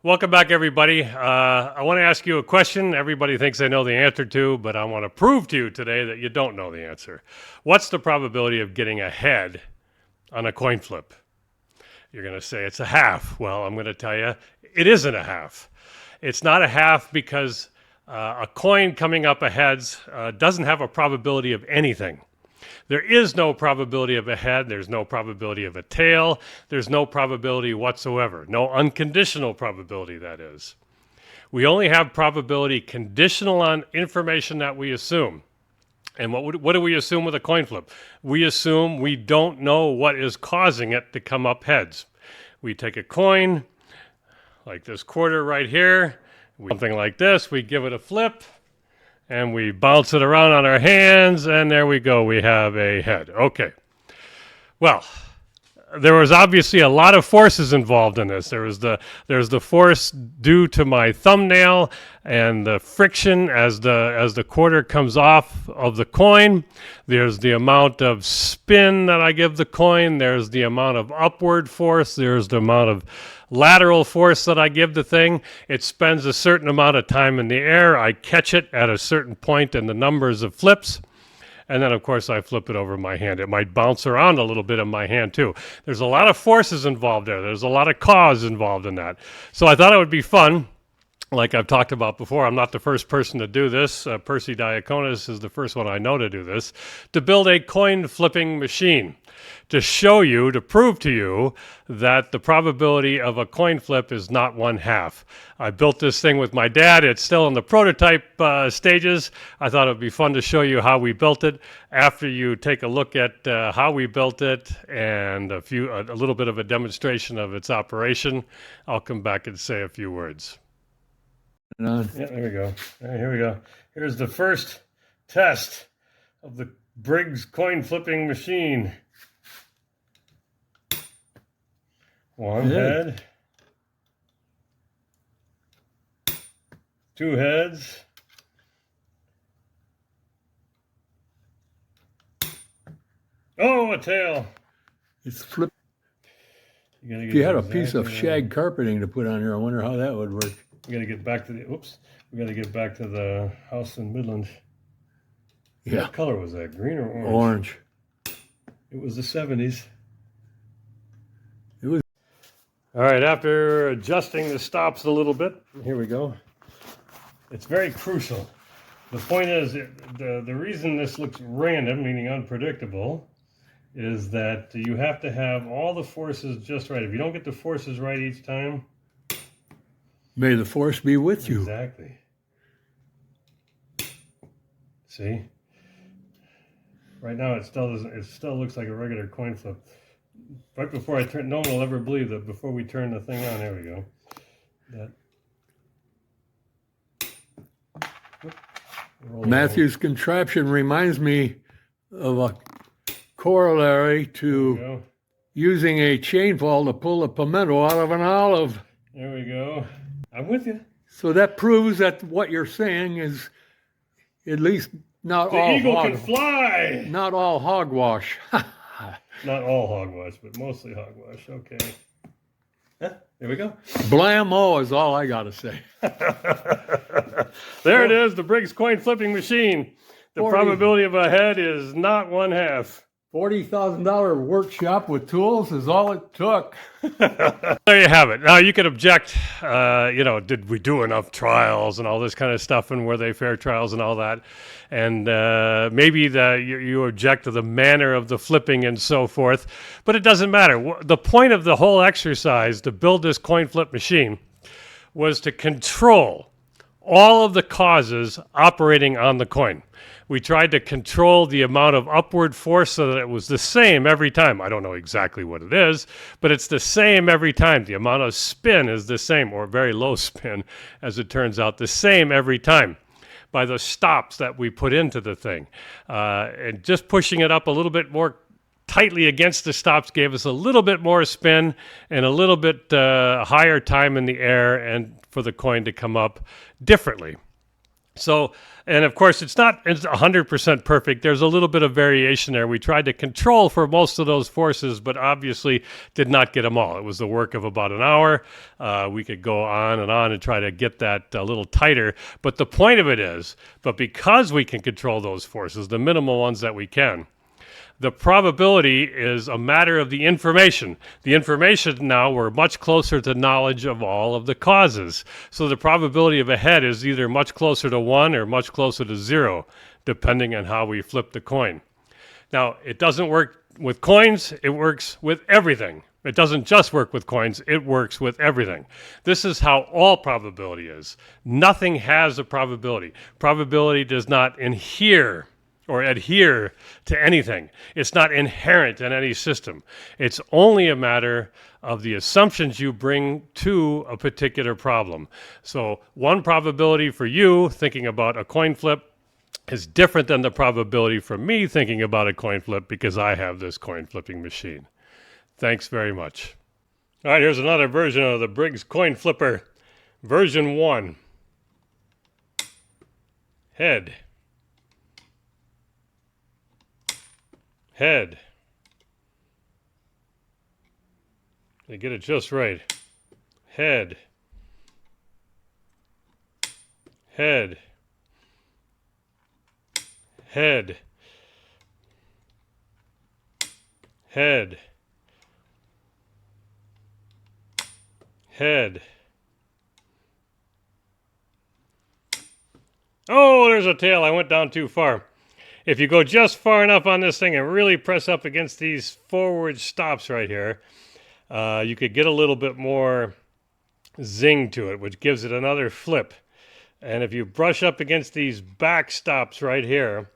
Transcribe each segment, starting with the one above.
Welcome back, everybody. I want to ask you a question everybody thinks they know the answer to, but I want to prove to you today that you don't know the answer. What's the probability of getting a head on a coin flip? You're going to say it's a half. Well, I'm going to tell you it isn't a half. It's not a half because a coin coming up a heads doesn't have a probability of anything. There is no probability of a head. There's no probability of a tail. There's no probability whatsoever. No unconditional probability, that is. We only have probability conditional on information that we assume. And what do we assume with a coin flip? We assume we don't know what is causing it to come up heads. We take a coin, like this quarter right here, something like this, we give it a flip, and we bounce it around on our hands, and there we go. We have a head. Okay. Well, there was obviously a lot of forces involved in this. There's the force due to my thumbnail and the friction as the quarter comes off of the coin. There's the amount of spin that I give the coin. There's the amount of upward force. There's the amount of lateral force that I give the thing. It spends a certain amount of time in the air. I catch it at a certain point in the numbers of flips. And then, of course, I flip it over my hand. It might bounce around a little bit in my hand, too. There's a lot of forces involved there. There's a lot of cause involved in that. So I thought it would be fun. Like I've talked about before, I'm not the first person to do this. Percy Diaconis is the first one I know to do this, to build a coin flipping machine to show you, to prove to you that the probability of a coin flip is not 1/2. I built this thing with my dad. It's still in the prototype stages. I thought it would be fun to show you how we built it. After you take a look at how we built it and a little bit of a demonstration of its operation, I'll come back and say a few words. Yeah, there we go. Here we go. Here's the first test of the Briggs coin flipping machine. One head, two heads, oh, a tail. It's flipped. If you had a piece of shag carpeting to put on here, I wonder how that would work. We got to get back to the house in Midland. Yeah. What color was that? Green or orange? Orange. It was the 70s. It was. All right, after adjusting the stops a little bit, here we go. It's very crucial. The point is, the reason this looks random, meaning unpredictable, is that you have to have all the forces just right. If you don't get the forces right each time, may the force be with you. Exactly. See? Right now it still looks like a regular coin flip. Right before I turn, no one will ever believe that before we turn the thing on, there we go. Matthew's contraption reminds me of a corollary to using a chainfall to pull a pimento out of an olive. There we go. I'm with you. So that proves that what you're saying is at least not all the eagle can fly. Not all hogwash. Not all hogwash, but mostly hogwash. Okay. There we go. Blammo is all I got to say. There it is, the Briggs coin flipping machine. The probability of a head is not 1/2. $40,000 workshop with tools is all it took. There you have it. Now you could object, did we do enough trials and all this kind of stuff, and were they fair trials and all that? And maybe you object to the manner of the flipping and so forth, but it doesn't matter. The point of the whole exercise to build this coin flip machine was to control all of the causes operating on the coin. We tried to control the amount of upward force so that it was the same every time. I don't know exactly what it is, but it's the same every time. The amount of spin is the same, or very low spin, as it turns out, the same every time by the stops that we put into the thing. And just pushing it up a little bit more tightly against the stops gave us a little bit more spin and a little bit higher time in the air and for the coin to come up differently. So, and of course, it's not 100% perfect. There's a little bit of variation there. We tried to control for most of those forces, but obviously did not get them all. It was the work of about an hour. We could go on and try to get that a little tighter. But the point of it is, but because we can control those forces, the minimal ones that we can, the probability is a matter of the information. The information now, we're much closer to knowledge of all of the causes. So the probability of a head is either much closer to 1 or much closer to 0, depending on how we flip the coin. Now, it doesn't work with coins, it works with everything. It doesn't just work with coins, it works with everything. This is how all probability is. Nothing has a probability. Probability does not adhere to anything. It's not inherent in any system. It's only a matter of the assumptions you bring to a particular problem. So one probability for you thinking about a coin flip is different than the probability for me thinking about a coin flip because I have this coin flipping machine. Thanks very much. All right, here's another version of the Briggs coin flipper, version 1. Head. Head. They get it just right. Head. Head. Head. Head. Head. Oh, there's a tail. I went down too far. If you go just far enough on this thing and really press up against these forward stops right here, you could get a little bit more zing to it, which gives it another flip. And if you brush up against these back stops right here,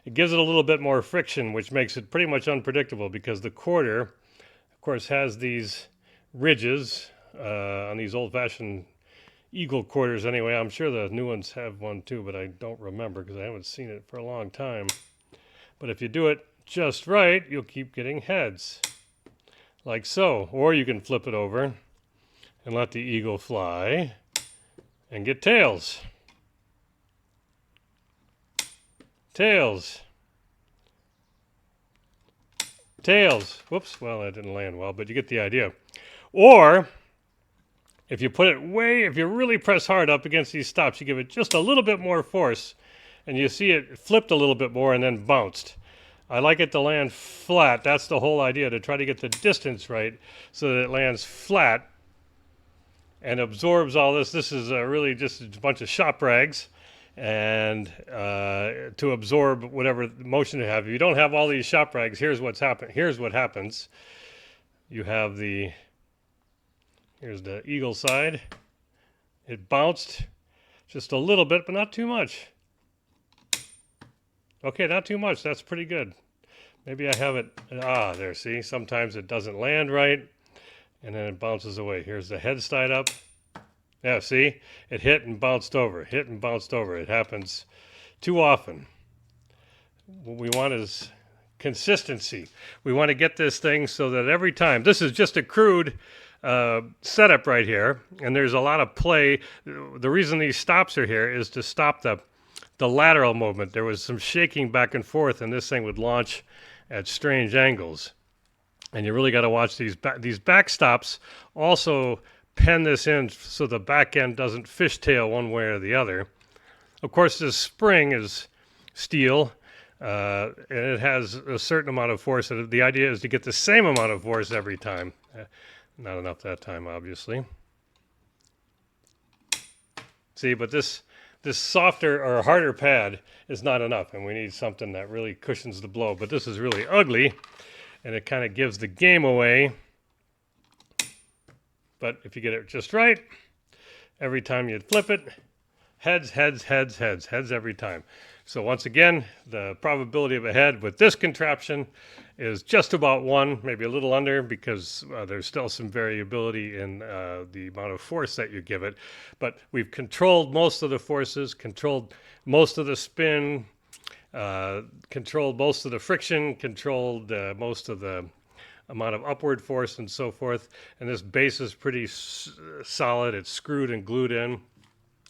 it gives it a little bit more friction, which makes it pretty much unpredictable because the quarter, of course, has these ridges on these old-fashioned eagle quarters anyway. I'm sure the new ones have one too, but I don't remember because I haven't seen it for a long time. But if you do it just right, you'll keep getting heads, like so. Or you can flip it over and let the eagle fly and get tails. Tails. Tails. Whoops, well, that didn't land well, but you get the idea. Or if you put it if you really press hard up against these stops, you give it just a little bit more force, and you see it flipped a little bit more and then bounced. I like it to land flat. That's the whole idea, to try to get the distance right so that it lands flat and absorbs all this. This is really just a bunch of shop rags and to absorb whatever motion you have. If you don't have all these shop rags, here's what happens. You have here's the eagle side. It bounced just a little bit, but not too much. Okay, not too much. That's pretty good. Maybe I have it. There, see? Sometimes it doesn't land right, and then it bounces away. Here's the head side up. Yeah, see? It hit and bounced over. Hit and bounced over. It happens too often. What we want is consistency. We want to get this thing so that every time, this is just a crude setup right here, and there's a lot of play. The reason these stops are here is to stop the lateral movement. There was some shaking back and forth, and this thing would launch at strange angles. And you really got to watch these back stops. Also pen this in so the back end doesn't fishtail one way or the other. Of course, this spring is steel, and it has a certain amount of force. The idea is to get the same amount of force every time. Not enough that time, obviously. See, but this softer or harder pad is not enough, and we need something that really cushions the blow. But this is really ugly, and it kind of gives the game away. But if you get it just right, every time you flip it, heads, heads, heads, heads, heads every time. So once again, the probability of a head with this contraption is just about 1, maybe a little under, because there's still some variability in the amount of force that you give it. But we've controlled most of the forces, controlled most of the spin, controlled most of the friction, controlled most of the amount of upward force and so forth. And this base is pretty solid. It's screwed and glued in.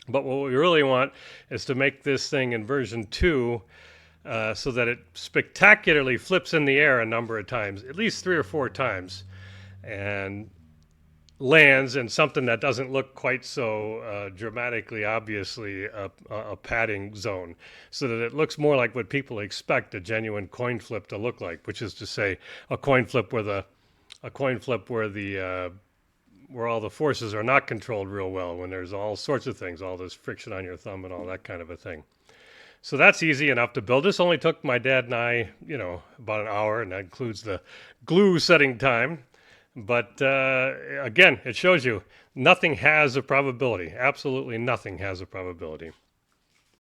But what we really want is to make this thing in version 2 so that it spectacularly flips in the air a number of times, at least 3 or 4 times, and lands in something that doesn't look quite so dramatically, obviously a padding zone, so that it looks more like what people expect a genuine coin flip to look like, which is to say a coin flip where where all the forces are not controlled real well, when there's all sorts of things, all this friction on your thumb and all that kind of a thing. So that's easy enough to build. This only took my dad and I, about an hour, and that includes the glue setting time. But again, it shows you nothing has a probability. Absolutely nothing has a probability.